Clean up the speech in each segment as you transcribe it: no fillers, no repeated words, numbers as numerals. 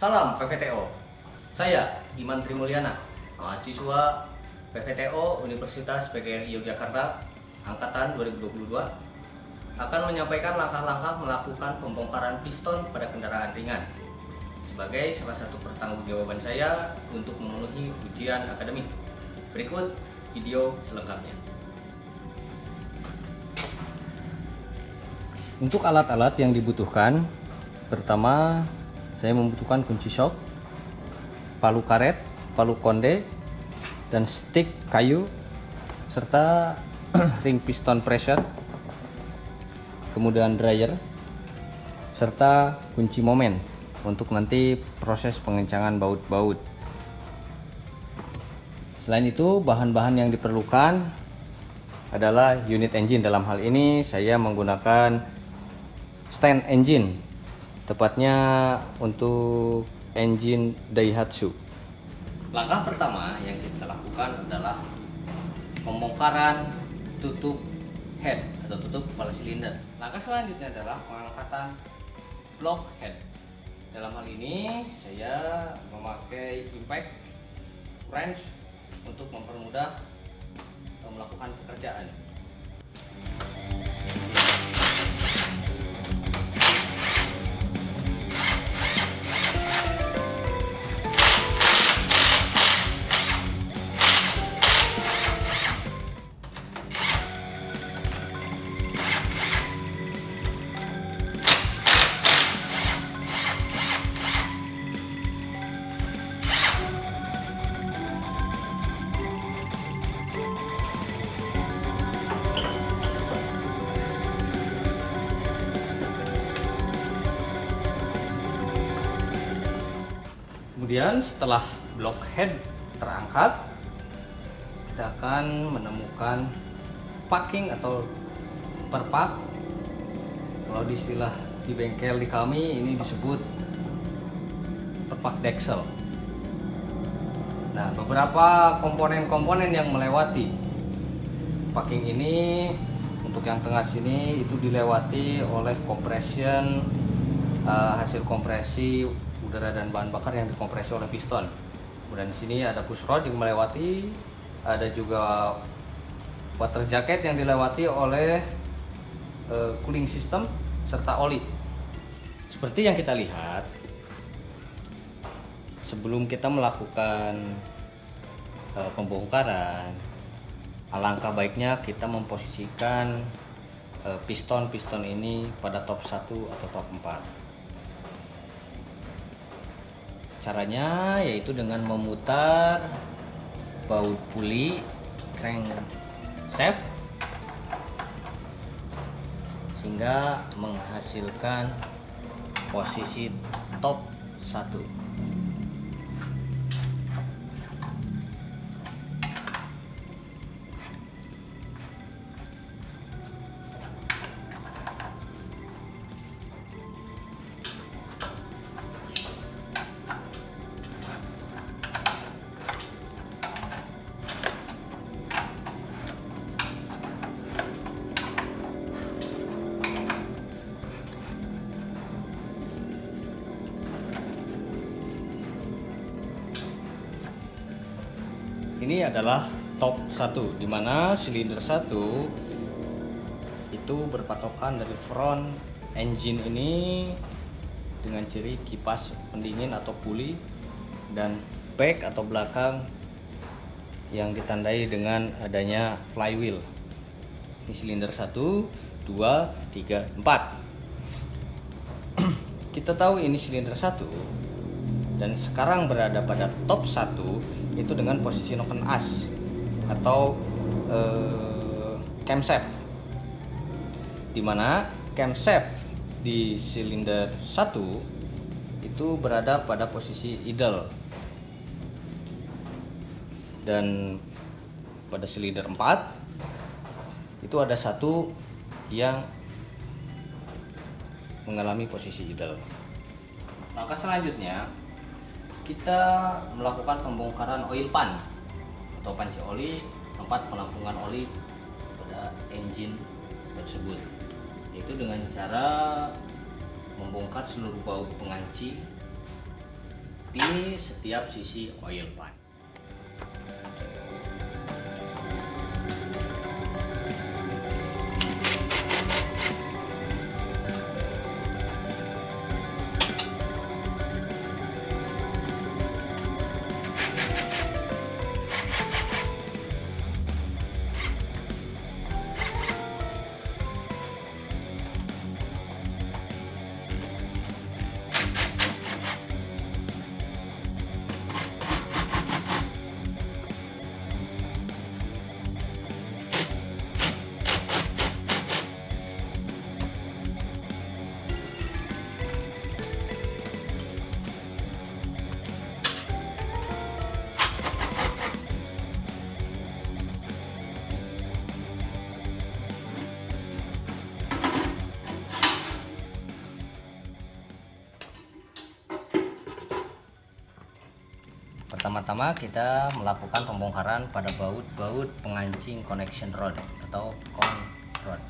Salam PVTO. Saya Iman Trimulyana, mahasiswa PVTO Universitas PGRI Yogyakarta angkatan 2022, akan menyampaikan langkah-langkah melakukan pembongkaran piston pada kendaraan ringan sebagai salah satu pertanggungjawaban saya untuk memenuhi ujian akademik. Berikut video selengkapnya. Untuk alat-alat yang dibutuhkan, pertama saya membutuhkan kunci shock, palu karet, palu konde, dan stick kayu, serta ring piston pressure, kemudian dryer, serta kunci momen untuk nanti proses pengencangan baut-baut. Selain itu, bahan-bahan yang diperlukan adalah unit engine. Dalam hal ini saya menggunakan stand engine, tepatnya untuk engine Daihatsu. Langkah pertama yang kita lakukan adalah pembongkaran tutup head atau tutup kepala silinder. Langkah selanjutnya adalah pengangkatan block head. Dalam hal ini saya memakai impact wrench untuk mempermudah melakukan pekerjaan. Kemudian setelah block head terangkat, kita akan menemukan packing atau perpak. Kalau di istilah di bengkel di kami ini disebut perpak deksel. Nah, beberapa komponen-komponen yang melewati packing ini, untuk yang tengah sini itu dilewati oleh compression, hasil kompresi udara dan bahan bakar yang dikompresi oleh piston. Kemudian di sini ada push rod yang melewati, ada juga water jacket yang dilewati oleh cooling system serta oli. Seperti yang kita lihat, sebelum kita melakukan pembongkaran, alangkah baiknya kita memposisikan piston-piston ini pada top 1 atau top 4. Caranya yaitu dengan memutar baut puli crankshaft sehingga menghasilkan posisi top 1. Ini adalah top 1, di mana silinder 1 itu berpatokan dari front engine ini dengan ciri kipas pendingin atau puli, dan back atau belakang yang ditandai dengan adanya flywheel. Ini silinder 1, 2, 3, 4. Kita tahu ini silinder 1 dan sekarang berada pada top 1 itu dengan posisi noken as atau camshaft, dimana camshaft di silinder 1 itu berada pada posisi idle, dan pada silinder 4 itu ada satu yang mengalami posisi idle. Langkah selanjutnya kita melakukan pembongkaran oil pan atau panci oli, tempat penampungan oli pada engine tersebut, yaitu dengan cara membongkar seluruh baut penganci di setiap sisi oil pan. Pertama-tama kita melakukan pembongkaran pada baut-baut pengancing connection rod atau con rod.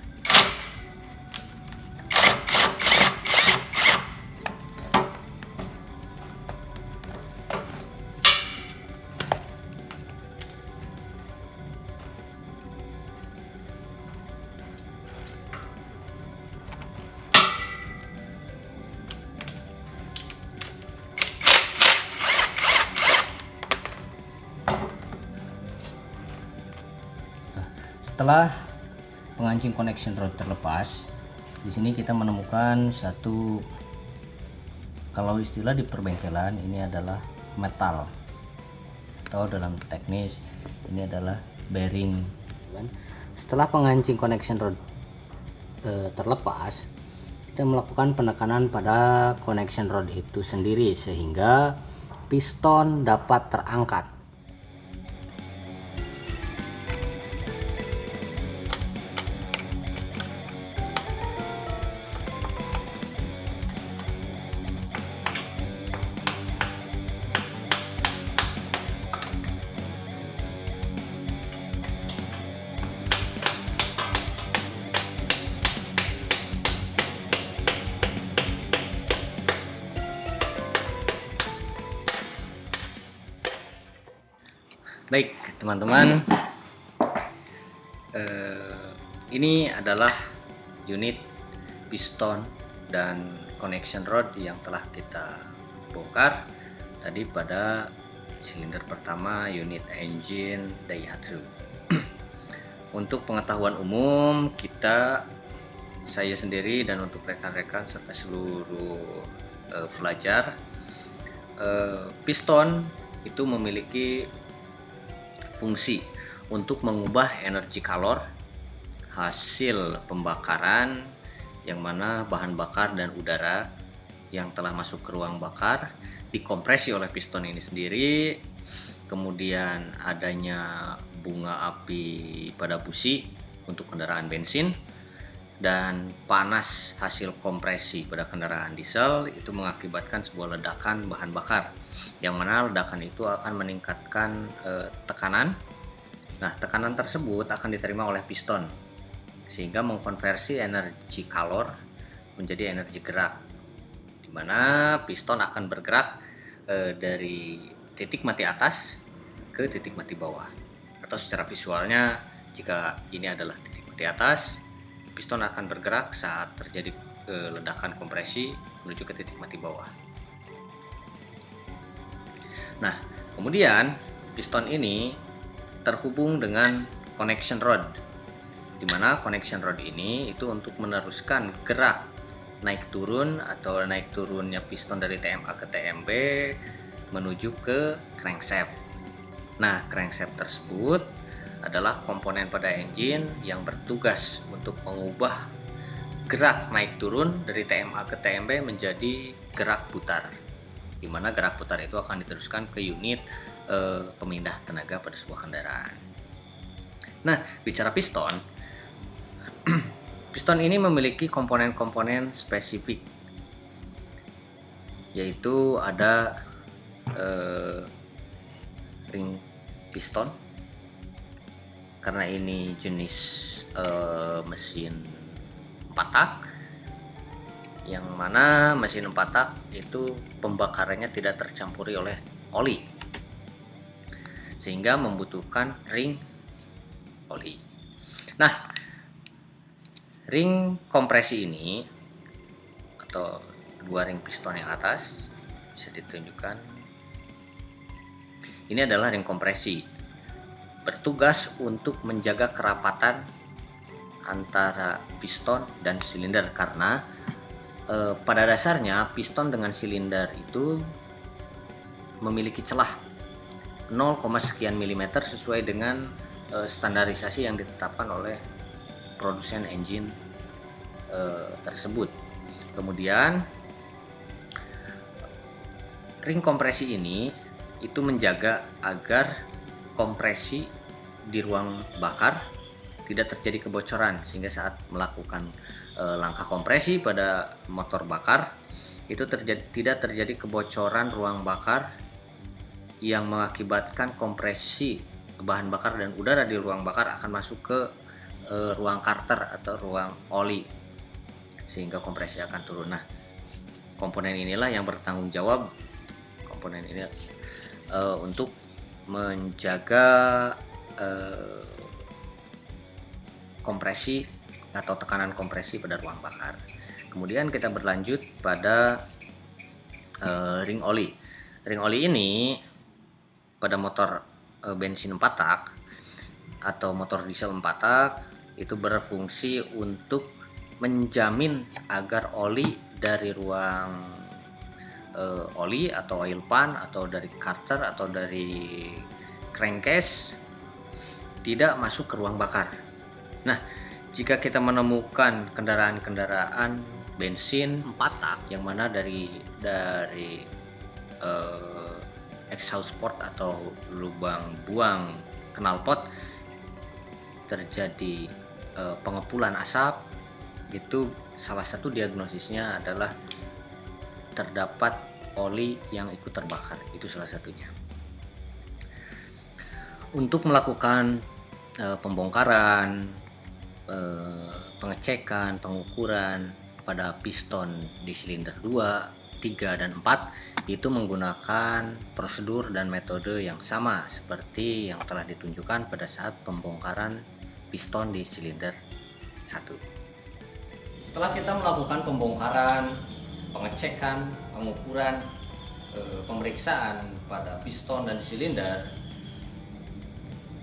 Setelah pengancing connection rod terlepas, di sini kita menemukan satu, kalau istilah di perbengkelan ini adalah metal, atau dalam teknis ini adalah bearing. Setelah pengancing connection rod terlepas, kita melakukan penekanan pada connection rod itu sendiri sehingga piston dapat terangkat. Baik teman-teman, ini adalah unit piston dan connection rod yang telah kita bongkar tadi pada silinder pertama unit engine Daihatsu. Untuk pengetahuan umum saya sendiri dan untuk rekan-rekan serta seluruh pelajar, piston itu memiliki fungsi untuk mengubah energi kalor hasil pembakaran, yang mana bahan bakar dan udara yang telah masuk ke ruang bakar dikompresi oleh piston ini sendiri, kemudian adanya bunga api pada busi untuk kendaraan bensin, dan panas hasil kompresi pada kendaraan diesel itu mengakibatkan sebuah ledakan bahan bakar, yang mana ledakan itu akan meningkatkan tekanan. Nah, tekanan tersebut akan diterima oleh piston sehingga mengkonversi energi kalor menjadi energi gerak, di mana piston akan bergerak dari titik mati atas ke titik mati bawah, atau secara visualnya jika ini adalah titik mati atas, piston akan bergerak saat terjadi ledakan kompresi menuju ke titik mati bawah. Nah, kemudian piston ini terhubung dengan connection rod, di mana connection rod ini itu untuk meneruskan gerak naik turun atau naik turunnya piston dari TMA ke TMB menuju ke crankshaft. Nah, crankshaft tersebut adalah komponen pada engine yang bertugas untuk mengubah gerak naik turun dari TMA ke TMB menjadi gerak putar, di mana gerak putar itu akan diteruskan ke unit pemindah tenaga pada sebuah kendaraan. Nah, bicara piston, piston ini memiliki komponen-komponen spesifik, yaitu ada ring piston, karena ini jenis mesin 4 tak, yang mana mesin 4 tak itu pembakarannya tidak tercampuri oleh oli, sehingga membutuhkan ring oli. Nah, ring kompresi ini atau dua ring piston yang atas bisa ditunjukkan. Ini adalah ring kompresi, bertugas untuk menjaga kerapatan antara piston dan silinder, karena pada dasarnya piston dengan silinder itu memiliki celah 0, sekian mm sesuai dengan standarisasi yang ditetapkan oleh produsen engine tersebut. Kemudian ring kompresi ini itu menjaga agar kompresi di ruang bakar tidak terjadi kebocoran, sehingga saat melakukan langkah kompresi pada motor bakar itu tidak terjadi kebocoran ruang bakar yang mengakibatkan kompresi bahan bakar dan udara di ruang bakar akan masuk ke ruang karter atau ruang oli, sehingga kompresi akan turun. Nah, komponen inilah yang bertanggung jawab, komponen ini untuk menjaga kompresi atau tekanan kompresi pada ruang bakar. Kemudian kita berlanjut pada ring oli. Ring oli ini pada motor bensin 4 tak atau motor diesel 4 tak itu berfungsi untuk menjamin agar oli dari ruang oli atau oil pan atau dari karter atau dari crankcase tidak masuk ke ruang bakar. Nah, jika kita menemukan kendaraan-kendaraan bensin 4 tak yang mana dari exhaust port atau lubang buang knalpot terjadi pengepulan asap, itu salah satu diagnosisnya adalah terdapat oli yang ikut terbakar. Itu salah satunya. Untuk melakukan pembongkaran, pengecekan, pengukuran pada piston di silinder 2, 3, dan 4 itu menggunakan prosedur dan metode yang sama seperti yang telah ditunjukkan pada saat pembongkaran piston di silinder 1. Setelah kita melakukan pembongkaran, pengecekan, pengukuran, pemeriksaan pada piston dan silinder,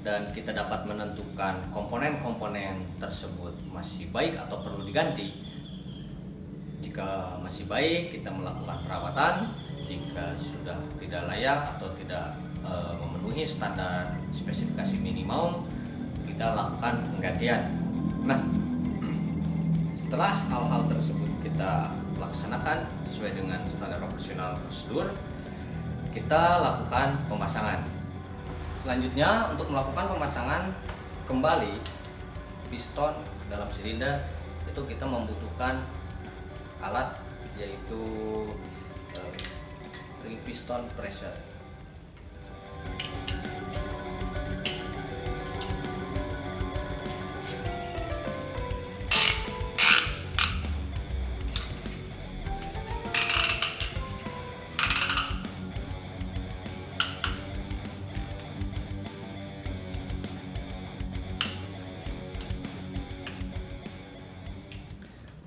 dan kita dapat menentukan komponen-komponen tersebut masih baik atau perlu diganti. Jika masih baik, kita melakukan perawatan. Jika sudah tidak layak atau tidak memenuhi standar spesifikasi minimum, kita lakukan penggantian. Nah, setelah hal-hal tersebut kita laksanakan sesuai dengan standar operasional prosedur, kita lakukan pemasangan. Selanjutnya, untuk melakukan pemasangan kembali piston dalam silinder itu kita membutuhkan alat, yaitu ring piston pressure.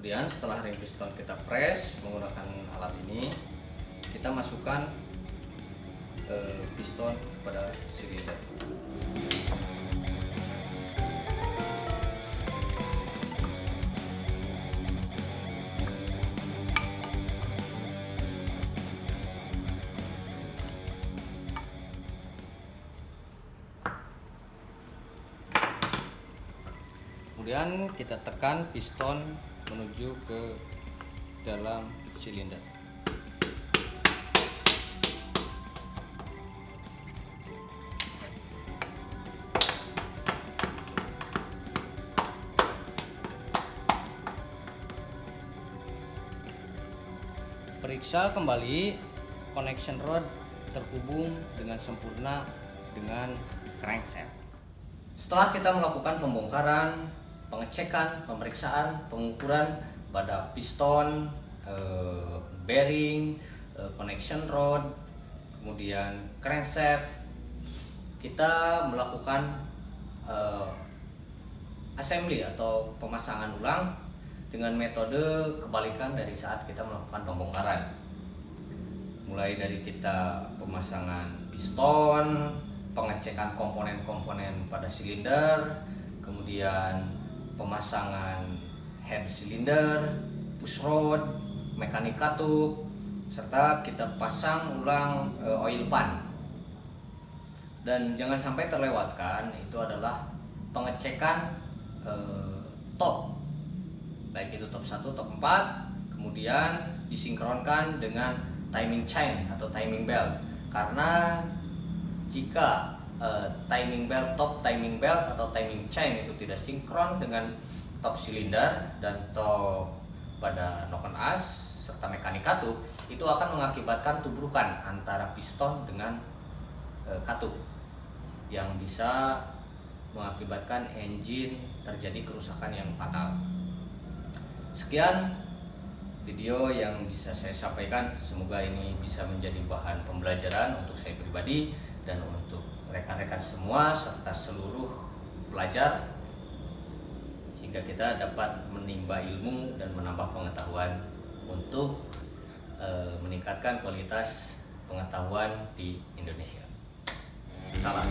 Kemudian setelah ring piston kita press menggunakan alat ini, kita masukkan piston kepada silinder. Kemudian kita tekan piston menuju ke dalam silinder. Periksa kembali connection rod terhubung dengan sempurna dengan crankshaft. Setelah kita melakukan pembongkaran, pengecekan, pemeriksaan, pengukuran pada piston bearing, connection rod, kemudian crankshaft. Kita melakukan assembly atau pemasangan ulang dengan metode kebalikan dari saat kita melakukan pembongkaran. Mulai dari kita pemasangan piston, pengecekan komponen-komponen pada silinder, kemudian pemasangan head silinder, push rod, mekanik katup, serta kita pasang ulang oil pan. Dan jangan sampai terlewatkan itu adalah pengecekan top, baik itu top 1, top 4, kemudian disinkronkan dengan timing chain atau timing belt. Karena jika top timing belt atau timing chain itu tidak sinkron dengan top silinder dan top pada noken as serta mekanik katup, itu akan mengakibatkan tubrukan antara piston dengan katup yang bisa mengakibatkan engine terjadi kerusakan yang fatal. Sekian video yang bisa saya sampaikan, semoga ini bisa menjadi bahan pembelajaran untuk saya pribadi dan untuk rekan-rekan semua serta seluruh pelajar, sehingga kita dapat menimba ilmu dan menambah pengetahuan untuk meningkatkan kualitas pengetahuan di Indonesia. Salam.